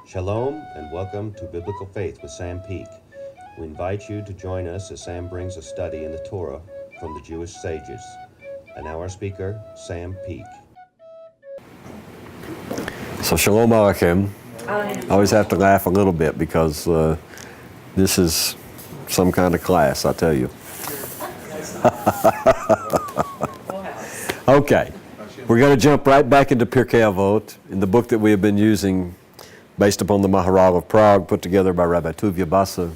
Shalom and welcome to Biblical Faith with Sam Peak. We invite you to join us as Sam brings a study in the Torah from the Jewish sages. And now our speaker, Sam Peak. So Shalom Aleichem. I always have to laugh a little bit because this is some kind of class, I tell you. Okay, we're going to jump right back into Pirkei Avot, in the book that we have been using based upon the Maharal of Prague, put together by Rabbi Tuvia Basa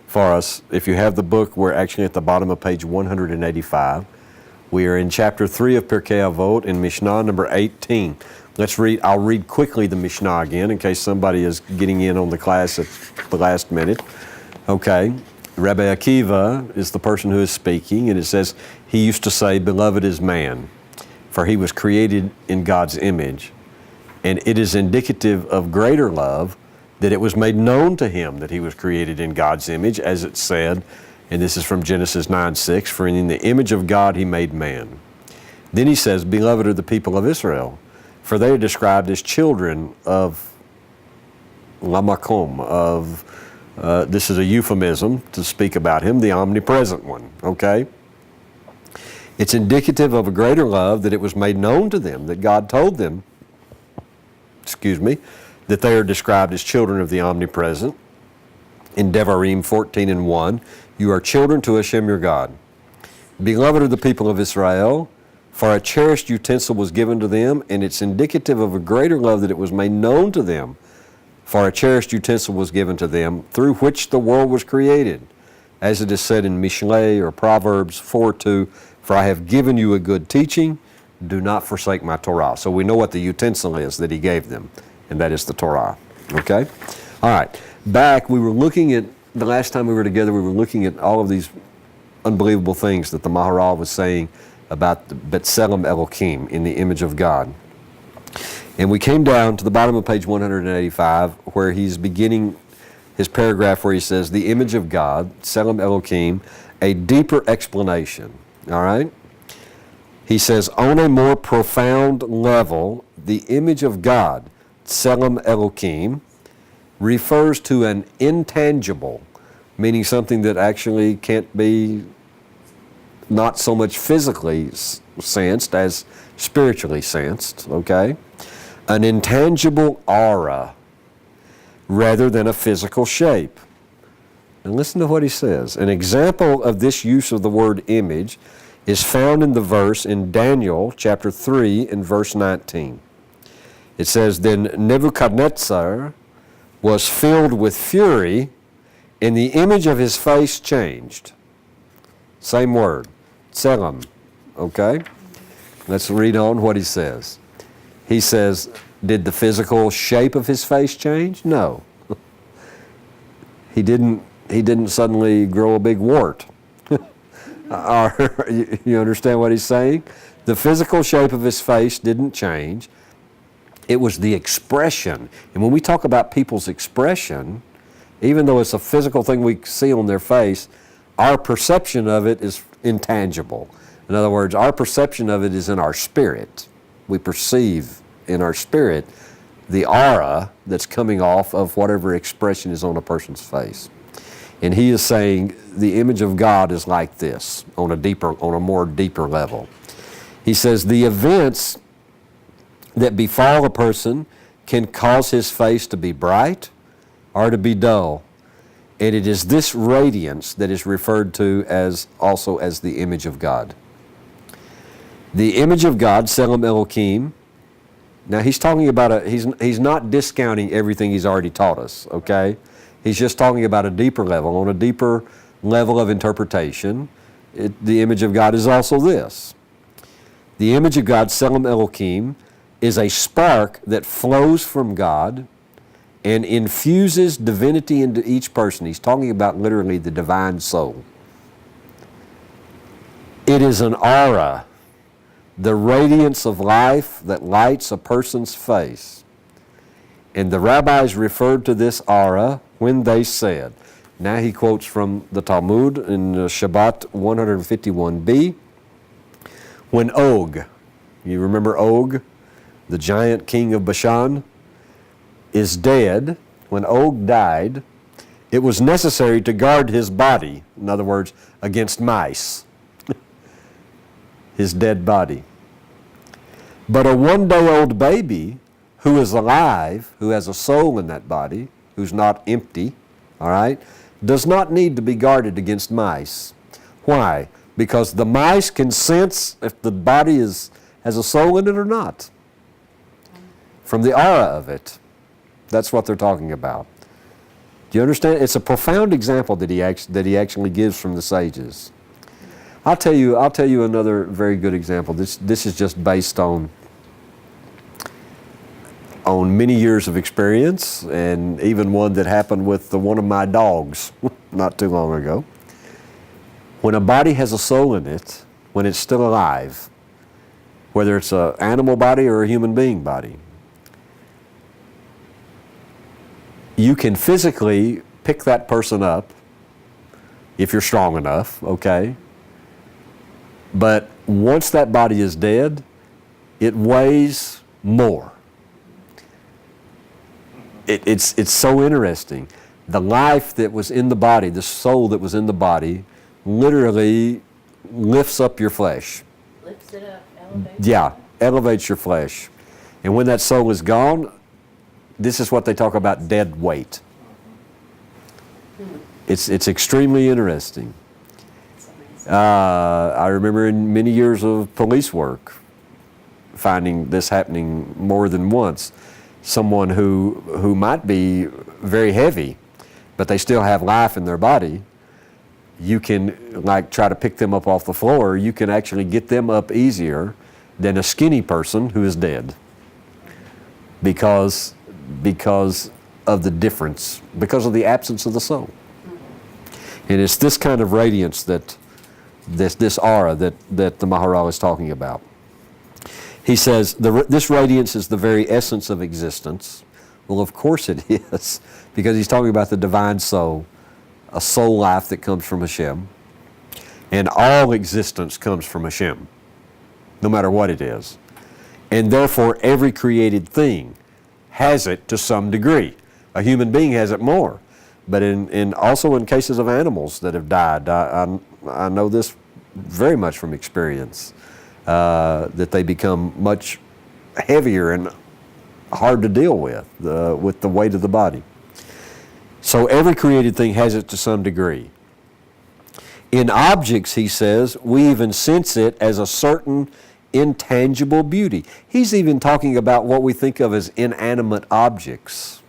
for us. If you have the book, we're actually at the bottom of page 185. We are in chapter 3 of Pirkei Avot in Mishnah number 18. Let's read. I'll read quickly the Mishnah again in case somebody is getting in on the class at the last minute. Okay. Rabbi Akiva is the person who is speaking, and it says, he used to say, "Beloved is man, for he was created in God's image. And it is indicative of greater love that it was made known to him that he was created in God's image, as it said," and this is from Genesis 9:6, "For in the image of God he made man." Then he says, "Beloved are the people of Israel, for they are described as children of Lamakom, this is a euphemism to speak about him, the omnipresent one, okay? It's indicative of a greater love that it was made known to them, that God told them, that they are described as children of the omnipresent. In Devarim 14:1, "You are children to Hashem your God. Beloved are the people of Israel, for a cherished utensil was given to them, and it's indicative of a greater love that it was made known to them, for a cherished utensil was given to them, through which the world was created. As it is said in Mishlei or Proverbs 4:2, for I have given you a good teaching, do not forsake my Torah." So we know what the utensil is that he gave them, and that is the Torah. Okay? All right. Back, we were looking at, the last time we were together, we were looking at all of these unbelievable things that the Maharal was saying about the B'Tselem Elokim, in the image of God. And we came down to the bottom of page 185, where he's beginning his paragraph where he says, "The image of God, Tselem Elokim, a deeper explanation." All right? He says, on a more profound level, the image of God, Tselem Elokim, refers to an intangible, meaning something that actually can't be not so much physically sensed as spiritually sensed, okay? An intangible aura rather than a physical shape. And listen to what he says. An example of this use of the word image is found in the verse in Daniel chapter 3 and verse 19. It says, "Then Nebuchadnezzar was filled with fury, and the image of his face changed." Same word, tselem, okay? Let's read on what he says. He says, did the physical shape of his face change? No. He didn't suddenly grow a big wart. You understand what he's saying? The physical shape of his face didn't change. It was the expression. And when we talk about people's expression, even though it's a physical thing we see on their face, our perception of it is intangible. In other words, our perception of it is in our spirit. We perceive in our spirit the aura that's coming off of whatever expression is on a person's face. And he is saying the image of God is like this, on a more deeper level. He says the events that befall a person can cause his face to be bright or to be dull. And it is this radiance that is referred to also as the image of God. The image of God, Tselem Elokim. Now he's talking about he's not discounting everything he's already taught us, okay? He's just talking about a deeper level, on a deeper level of interpretation. The image of God is also this. The image of God, Tselem Elokim, is a spark that flows from God and infuses divinity into each person. He's talking about literally the divine soul. It is an aura, the radiance of life that lights a person's face. And the rabbis referred to this aura when they said, now he quotes from the Talmud in Shabbat 151b, when Og, you remember Og, the giant king of Bashan, is dead, when Og died, it was necessary to guard his body, in other words, against mice, his dead body. But a one-day-old baby who is alive, who has a soul in that body, who's not empty, all right, does not need to be guarded against mice. Why? Because the mice can sense if the body has a soul in it or not, from the aura of it. That's what they're talking about. Do you understand? It's a profound example that he actually gives from the sages. I'll tell you another very good example. This is just based on many years of experience, and even one that happened with one of my dogs not too long ago. When a body has a soul in it, when it's still alive, whether it's an animal body or a human being body, you can physically pick that person up if you're strong enough, okay? But once that body is dead, it weighs more. It's so interesting. The life that was in the body, the soul that was in the body, literally lifts up your flesh. Lifts it up, elevates Yeah, elevates your flesh. And when that soul is gone, this is what they talk about, dead weight. It's extremely interesting. I remember in many years of police work finding this happening more than once. Someone who might be very heavy, but they still have life in their body, you can try to pick them up off the floor. You can actually get them up easier than a skinny person who is dead, because of the difference, because of the absence of the soul. And it's this kind of radiance that this aura that the Maharal is talking about. He says, this radiance is the very essence of existence. Well, of course it is, because he's talking about the divine soul, a soul life that comes from Hashem. And all existence comes from Hashem, no matter what it is. And therefore, every created thing has it to some degree. A human being has it more. But also in cases of animals that have died, I know this very much from experience. That they become much heavier and hard to deal with the weight of the body. So every created thing has it to some degree. In objects, he says, we even sense it as a certain intangible beauty. He's even talking about what we think of as inanimate objects.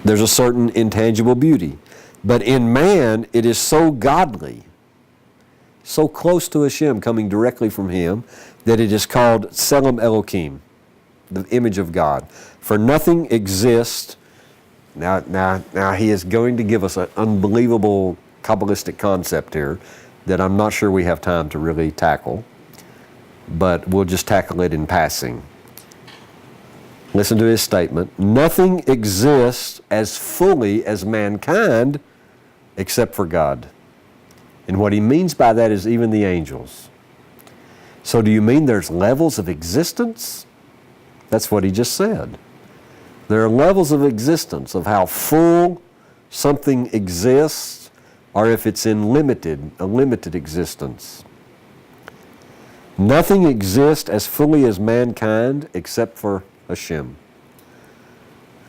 There's a certain intangible beauty. But in man, it is so godly, so close to Hashem, coming directly from Him, that it is called Tselem Elohim, the image of God. For nothing exists. Now he is going to give us an unbelievable Kabbalistic concept here that I'm not sure we have time to really tackle, but we'll just tackle it in passing. Listen to his statement. Nothing exists as fully as mankind except for God. And what he means by that is even the angels. So do you mean there's levels of existence? That's what he just said. There are levels of existence, of how full something exists, or if it's in a limited existence. Nothing exists as fully as mankind except for Hashem.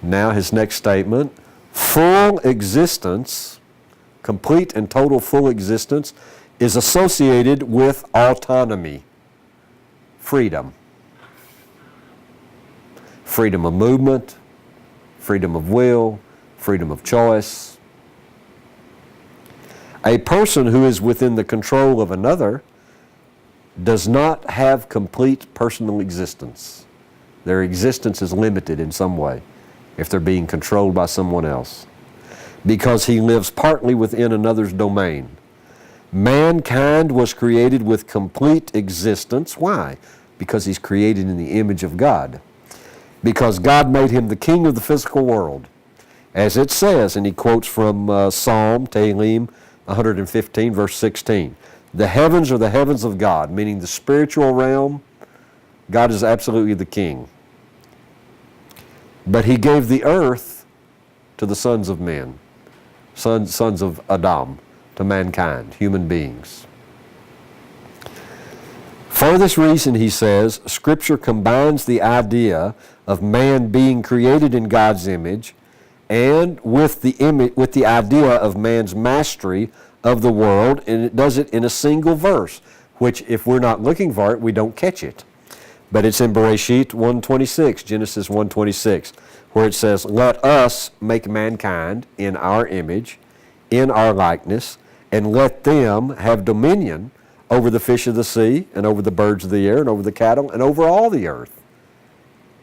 Now his next statement, full existence, complete and total full existence, is associated with autonomy, freedom. Freedom of movement, freedom of will, freedom of choice. A person who is within the control of another does not have complete personal existence. Their existence is limited in some way if they're being controlled by someone else, because he lives partly within another's domain. Mankind was created with complete existence. Why? Because he's created in the image of God. Because God made him the king of the physical world. As it says, and he quotes from Psalm, Tehillim 115, verse 16. The heavens are the heavens of God, meaning the spiritual realm God is absolutely the king. But he gave the earth to the sons of men, sons of Adam, to mankind, human beings. For this reason, he says, Scripture combines the idea of man being created in God's image and with the idea of man's mastery of the world, and it does it in a single verse, which if we're not looking for it, we don't catch it. But it's in Bereshit 1:26, Genesis 1:26, where it says, let us make mankind in our image, in our likeness, and let them have dominion over the fish of the sea, and over the birds of the air, and over the cattle, and over all the earth.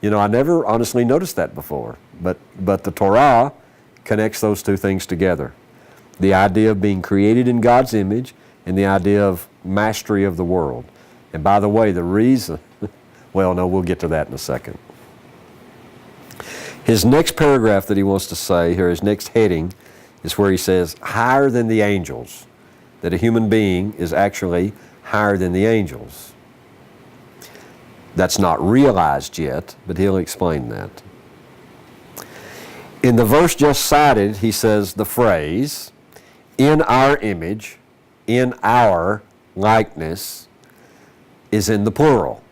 You know, I never honestly noticed that before, but the Torah connects those two things together. The idea of being created in God's image, and the idea of mastery of the world. And by the way, the reason, well, no, we'll get to that in a second. His next paragraph that he wants to say here, his next heading, is where he says, higher than the angels. That a human being is actually higher than the angels. That's not realized yet, but he'll explain that. In the verse just cited, he says the phrase, in our image, in our likeness, is in the plural.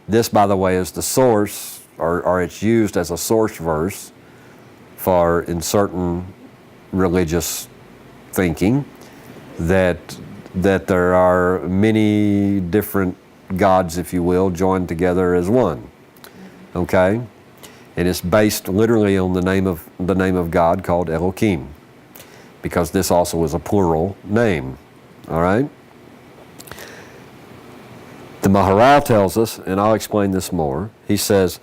This, by the way, is the source, or it's used as a source verse for in certain religious thinking, that there are many different gods, if you will, joined together as one. Okay? And it's based literally on the name of God called Elohim, because this also is a plural name. All right? The Maharal tells us, and I'll explain this more, he says,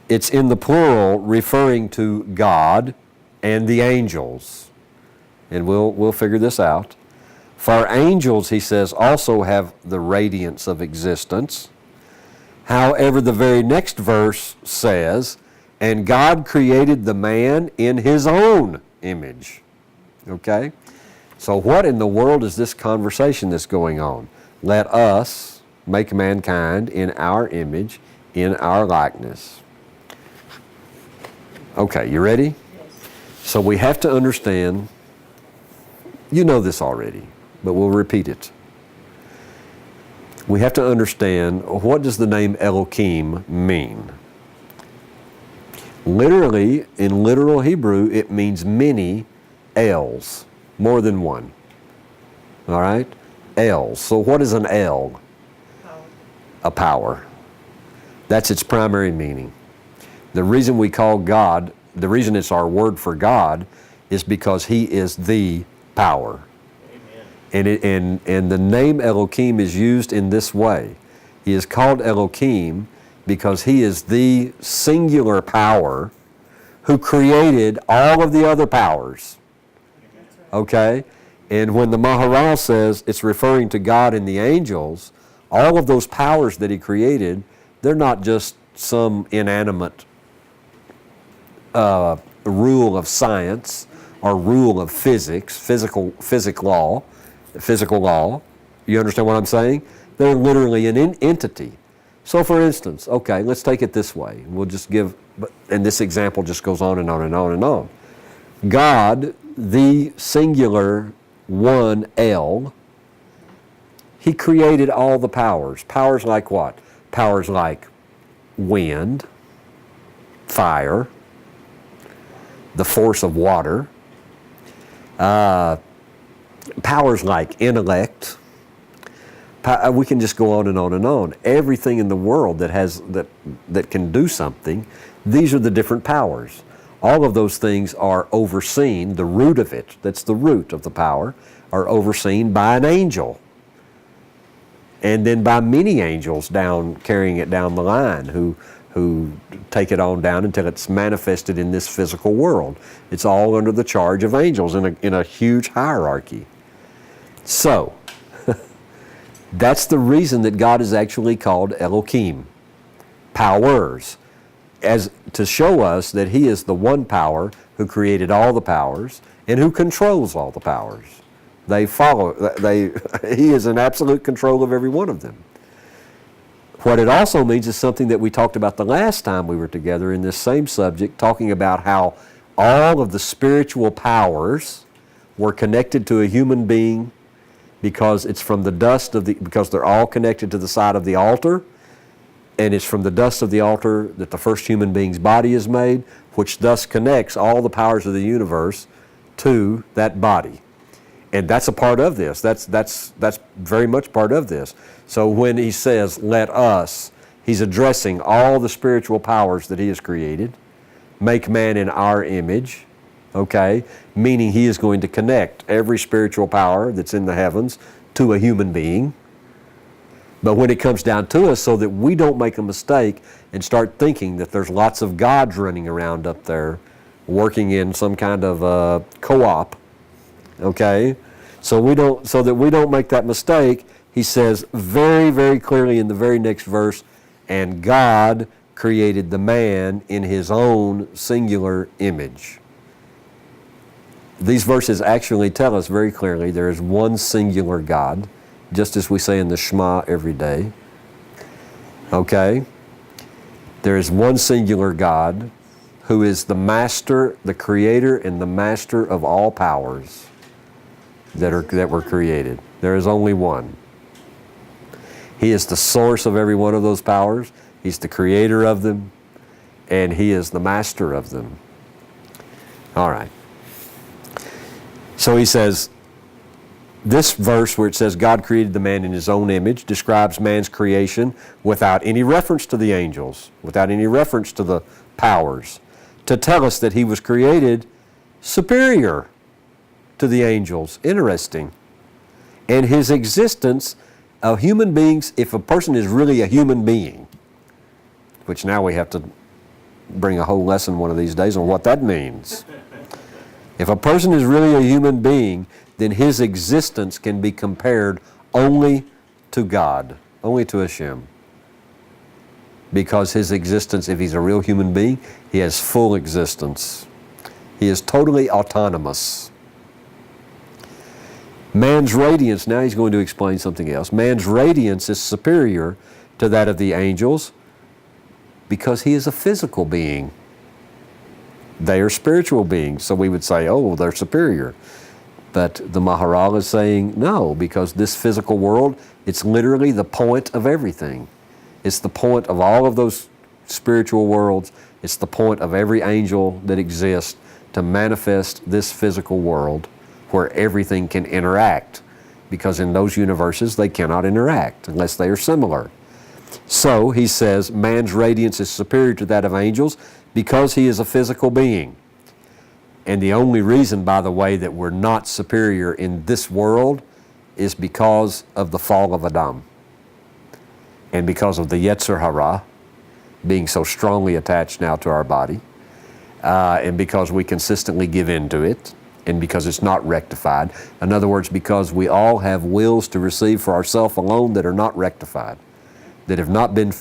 it's in the plural referring to God and the angels. And we'll figure this out. For angels, he says, also have the radiance of existence. However, the very next verse says, and God created the man in his own image. Okay? So what in the world is this conversation that's going on? Let us make mankind in our image, in our likeness. Okay, you ready? Yes. So we have to understand, you know this already, but we'll repeat it. We have to understand, what does the name Elohim mean? Literally, in literal Hebrew, it means many Els, more than one. All right? Els. So what is an El? Power. A power. That's its primary meaning. The reason we call God, the reason it's our word for God, is because He is the power. And the name Elohim is used in this way. He is called Elohim because He is the singular power who created all of the other powers. Okay? And when the Maharal says it's referring to God and the angels, all of those powers that He created, they're not just some inanimate rule of science or rule of physics, physical law. You understand what I'm saying? They're literally an entity. So for instance, okay, let's take it this way. We'll just give, and this example just goes on and on and on and on. God, the singular one El, He created all the powers. Powers like what? Powers like wind, fire, the force of water, powers like intellect. We can just go on and on and on. Everything in the world that can do something, these are the different powers. All of those things are overseen, the root of it, that's the root of the power, are overseen by an angel. And then by many angels carrying it down the line who take it on down until it's manifested in this physical world. It's all under the charge of angels in a huge hierarchy. So, that's the reason that God is actually called Elohim, powers, as to show us that He is the one power who created all the powers and who controls all the powers. He is in absolute control of every one of them. What it also means is something that we talked about the last time we were together in this same subject, talking about how all of the spiritual powers were connected to a human being because it's from the dust of because they're all connected to the side of the altar, and it's from the dust of the altar that the first human being's body is made, which thus connects all the powers of the universe to that body. And that's a part of this. That's very much part of this. So when he says, let us, he's addressing all the spiritual powers that he has created, make man in our image, okay? Meaning he is going to connect every spiritual power that's in the heavens to a human being. But when it comes down to us, so that we don't make a mistake and start thinking that there's lots of gods running around up there working in some kind of co-op, okay? So that we don't make that mistake, he says very, very clearly in the very next verse, and God created the man in his own singular image. These verses actually tell us very clearly there is one singular God, just as we say in the Shema every day. Okay? There is one singular God who is the master, the creator, and the master of all powers that were created. There is only one. He is the source of every one of those powers. He's the creator of them, and he is the master of them. All right. So he says, this verse where it says God created the man in his own image describes man's creation without any reference to the angels, without any reference to the powers, to tell us that he was created superior to the angels. Interesting. And his existence of human beings, if a person is really a human being, which now we have to bring a whole lesson one of these days on what that means. If a person is really a human being, then his existence can be compared only to God, only to Hashem. Because his existence, if he's a real human being, he has full existence. He is totally autonomous. Man's radiance, now he's going to explain something else. Man's radiance is superior to that of the angels because he is a physical being. They are spiritual beings, so we would say, oh, they're superior. But the Maharal is saying, no, because this physical world, it's literally the point of everything. It's the point of all of those spiritual worlds. It's the point of every angel that exists to manifest this physical world where everything can interact, because in those universes they cannot interact unless they are similar. So he says man's radiance is superior to that of angels because he is a physical being. And the only reason, by the way, that we're not superior in this world is because of the fall of Adam and because of the Yetzer Hara being so strongly attached now to our body, and because we consistently give in to it, and because it's not rectified. In other words, because we all have wills to receive for ourselves alone that are not rectified, that have not been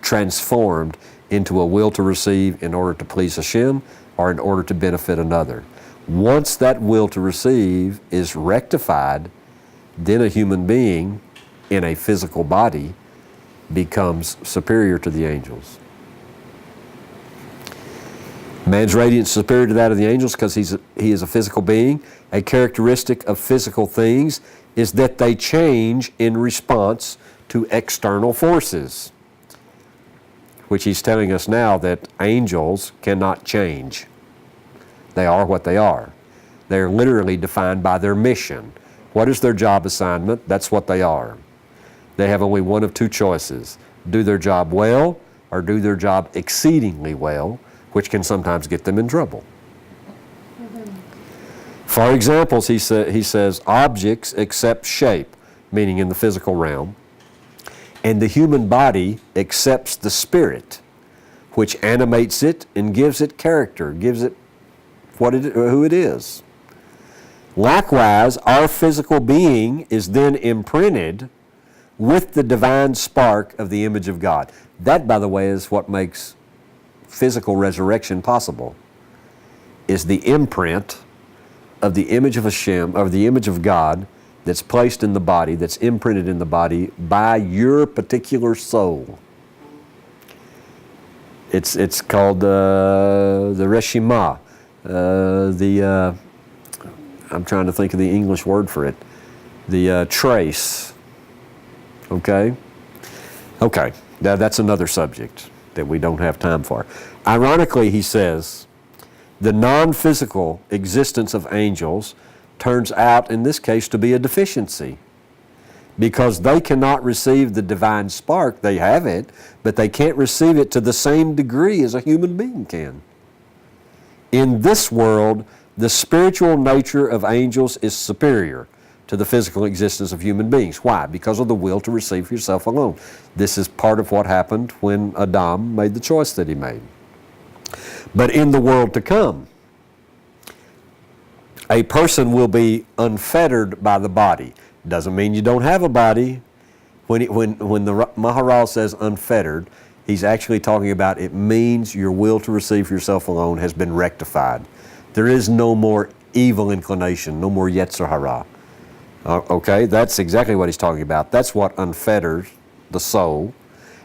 transformed into a will to receive in order to please Hashem or in order to benefit another. Once that will to receive is rectified, then a human being in a physical body becomes superior to the angels. Man's radiance is superior to that of the angels because he is a physical being. A characteristic of physical things is that they change in response to external forces, which he's telling us now that angels cannot change. They are what they are. They are literally defined by their mission. What is their job assignment? That's what they are. They have only one of two choices: do their job well or do their job exceedingly well, which can sometimes get them in trouble. For examples, he says, objects accept shape, meaning in the physical realm, and the human body accepts the spirit, which animates it and gives it character, gives it who it is. Likewise, our physical being is then imprinted with the divine spark of the image of God. That, by the way, is what makes physical resurrection possible, is the imprint of the image of Hashem, of the image of God, that's placed in the body, that's imprinted in the body by your particular soul. It's called the Reshimah. I'm trying to think of the English word for it. The trace. Okay? Okay, that's another subject that we don't have time for. Ironically, he says, the non-physical existence of angels turns out, in this case, to be a deficiency, because they cannot receive the divine spark. They have it, but they can't receive it to the same degree as a human being can. In this world, the spiritual nature of angels is superior to the physical existence of human beings. Why? Because of the will to receive yourself alone. This is part of what happened when Adam made the choice that he made. But in the world to come, a person will be unfettered by the body. Doesn't mean you don't have a body. When the Maharal says unfettered, he's actually talking about it means your will to receive yourself alone has been rectified. There is no more evil inclination, no more Yetzer Hara. Okay, that's exactly what he's talking about. That's what unfetters the soul.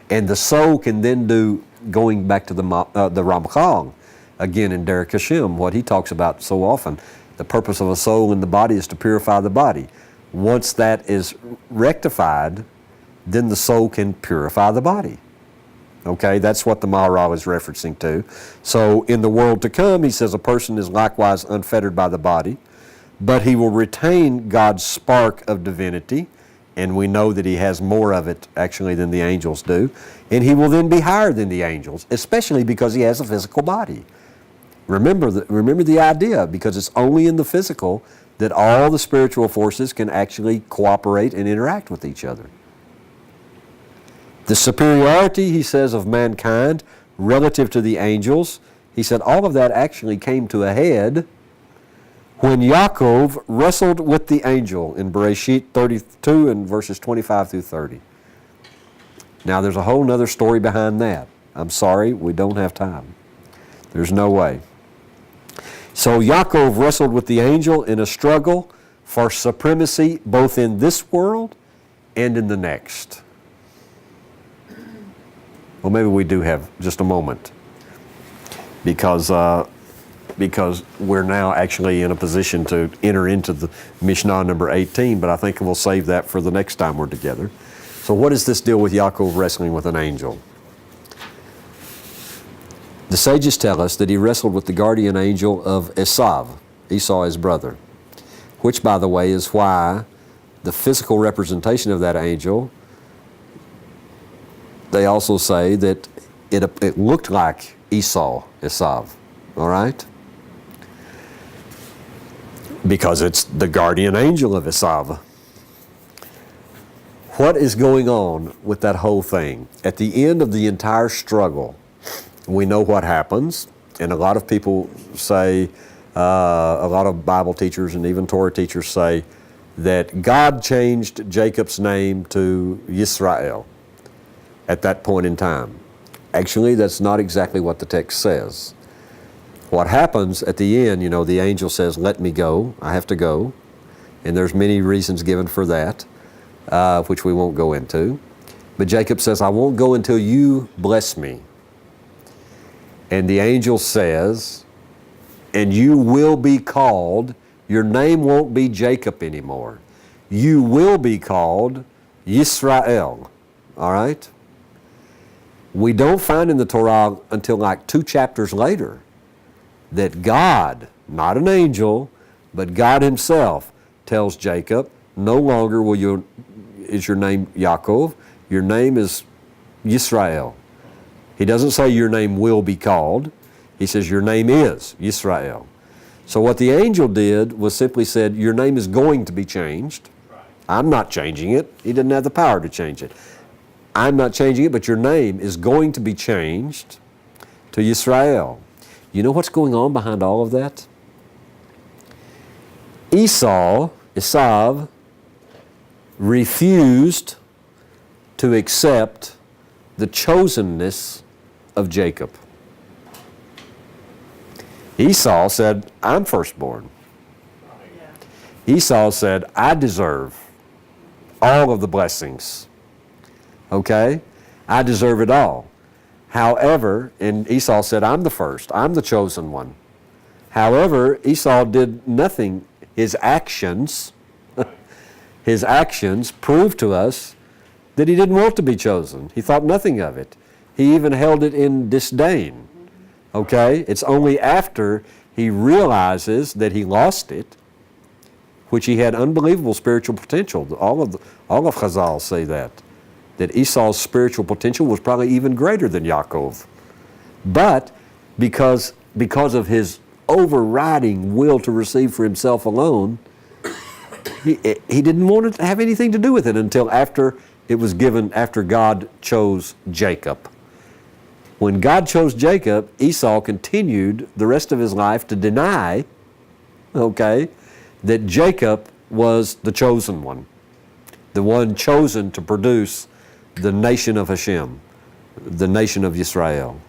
And the soul can then do, going back to the Ramchal, again in Derek Hashem, what he talks about so often, the purpose of a soul in the body is to purify the body. Once that is rectified, then the soul can purify the body. Okay, that's what the Maharal is referencing to. So in the world to come, he says a person is likewise unfettered by the body, but he will retain God's spark of divinity, and we know that he has more of it actually than the angels do, and he will then be higher than the angels, especially because he has a physical body. Remember the idea, because it's only in the physical that all the spiritual forces can actually cooperate and interact with each other. The superiority, he says, of mankind relative to the angels, he said all of that actually came to a head when Yaakov wrestled with the angel in Bereshit 32 and verses 25 through 30. Now there's a whole other story behind that. I'm sorry, we don't have time. There's no way. So Yaakov wrestled with the angel in a struggle for supremacy both in this world and in the next. Well, maybe we do have just a moment because we're now actually in a position to enter into the Mishnah number 18, but I think we'll save that for the next time we're together. So what is this deal with Yaakov wrestling with an angel? The sages tell us that he wrestled with the guardian angel of Esau, his brother, which, by the way, is why the physical representation of that angel, they also say that it looked like Esau, all right? Because it's the guardian angel of Esau. What is going on with that whole thing? At the end of the entire struggle, we know what happens, and a lot of people say, a lot of Bible teachers and even Torah teachers say that God changed Jacob's name to Yisrael at that point in time. Actually, that's not exactly what the text says. What happens at the end, the angel says, let me go, I have to go, and there's many reasons given for that, which we won't go into. But Jacob says, I won't go until you bless me. And the angel says, and you will be called, your name won't be Jacob anymore. You will be called Yisrael. All right? We don't find in the Torah until like 2 chapters later that God, not an angel, but God himself tells Jacob, no longer is your name Yaakov, your name is Yisrael. He doesn't say your name will be called. He says your name is Yisrael. So what the angel did was simply said, your name is going to be changed. I'm not changing it. He didn't have the power to change it. I'm not changing it, but your name is going to be changed to Yisrael. You know what's going on behind all of that? Esau, refused to accept the chosenness of Jacob. Esau said, I'm firstborn. Esau said, I deserve all of the blessings. Okay? I deserve it all. However, and Esau said, I'm the first. I'm the chosen one. However, Esau did nothing. His actions proved to us that he didn't want to be chosen. He thought nothing of it. He even held it in disdain. Okay? It's only after he realizes that he lost it, which he had unbelievable spiritual potential. All of Chazal say that Esau's spiritual potential was probably even greater than Yaakov. But because of his overriding will to receive for himself alone, he didn't want to have anything to do with it until after it was given, after God chose Jacob. When God chose Jacob, Esau continued the rest of his life to deny, okay, that Jacob was the chosen one, the one chosen to produce the nation of Hashem, the nation of Israel.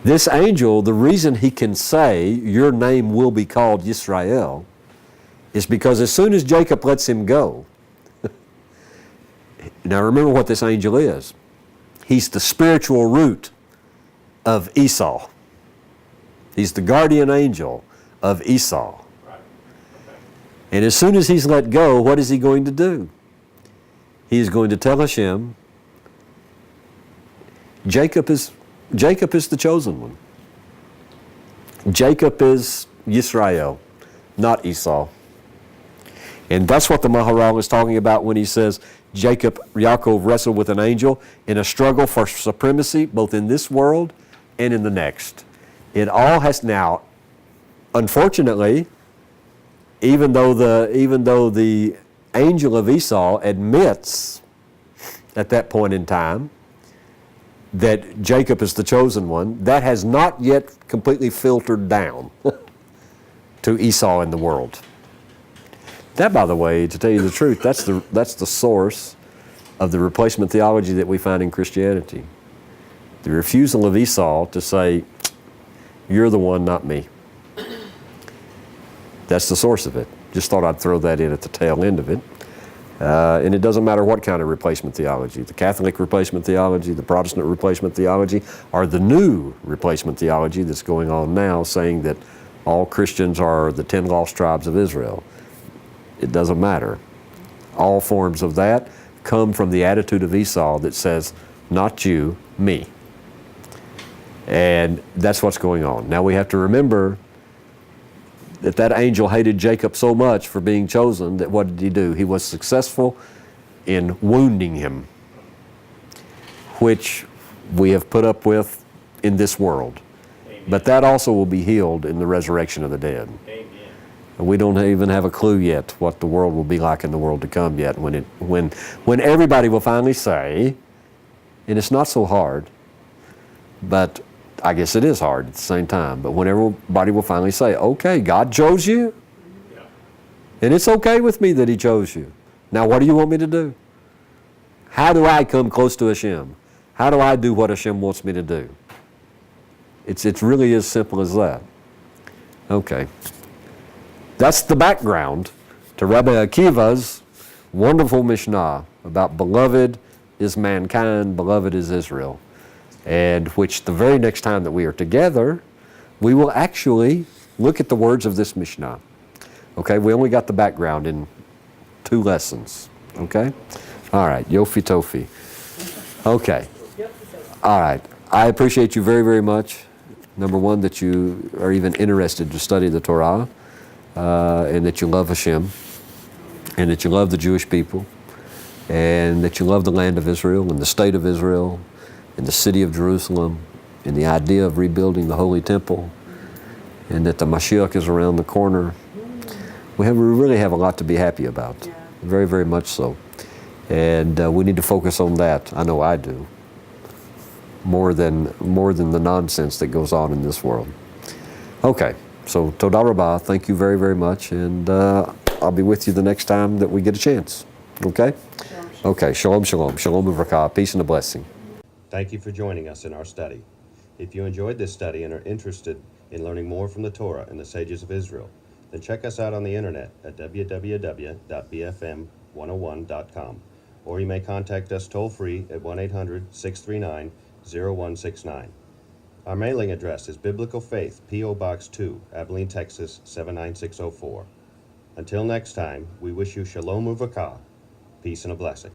This angel, the reason he can say, your name will be called Yisrael, is because as soon as Jacob lets him go, now remember what this angel is. He's the spiritual root of Esau. He's the guardian angel of Esau. And as soon as he's let go, what is he going to do? He's going to tell Hashem, Jacob is the chosen one. Jacob is Yisrael, not Esau. And that's what the Maharal is talking about when he says, Yaakov wrestled with an angel in a struggle for supremacy, both in this world and in the next. It all has now, unfortunately, even though the angel of Esau admits at that point in time that Jacob is the chosen one, that has not yet completely filtered down to Esau in the world. That, by the way, to tell you the truth, that's the source of the replacement theology that we find in Christianity. The refusal of Esau to say, you're the one, not me. That's the source of it. Just thought I'd throw that in at the tail end of it. And it doesn't matter what kind of replacement theology. The Catholic replacement theology, the Protestant replacement theology, or the new replacement theology that's going on now, saying that all Christians are the 10 lost tribes of Israel. It doesn't matter. All forms of that come from the attitude of Esau that says, not you, me. And that's what's going on. Now we have to remember that angel hated Jacob so much for being chosen that what did he do? He was successful in wounding him, which we have put up with in this world. Amen. But that also will be healed in the resurrection of the dead. Amen. And we don't even have a clue yet what the world will be like in the world to come yet, when everybody will finally say, and it's not so hard, but I guess it is hard at the same time, but when everybody will finally say, okay, God chose you, and it's okay with me that He chose you. Now what do you want me to do? How do I come close to Hashem? How do I do what Hashem wants me to do? It's really as simple as that. Okay. That's the background to Rabbi Akiva's wonderful Mishnah about beloved is mankind, beloved is Israel. And which the very next time that we are together, we will actually look at the words of this Mishnah. Okay, we only got the background in 2 lessons. Okay? All right, Yofi Tofi. Okay. All right, I appreciate you very, very much. Number one, that you are even interested to study the Torah, and that you love Hashem, and that you love the Jewish people, and that you love the land of Israel and the state of Israel, in the city of Jerusalem, in the idea of rebuilding the Holy Temple, and that the Mashiach is around the corner. We really have a lot to be happy about, very, very much so. And we need to focus on that. I know I do, more than the nonsense that goes on in this world. Okay, so Toda Rabbah, thank you very, very much, and I'll be with you the next time that we get a chance. Okay? Okay, shalom, shalom, shalom uvrakah, peace and a blessing. Thank you for joining us in our study. If you enjoyed this study and are interested in learning more from the Torah and the sages of Israel, then check us out on the internet at www.bfm101.com, or you may contact us toll-free at 1-800-639-0169. Our mailing address is Biblical Faith, P.O. Box 2, Abilene, Texas 79604. Until next time, we wish you shalom uvrakah, peace and a blessing.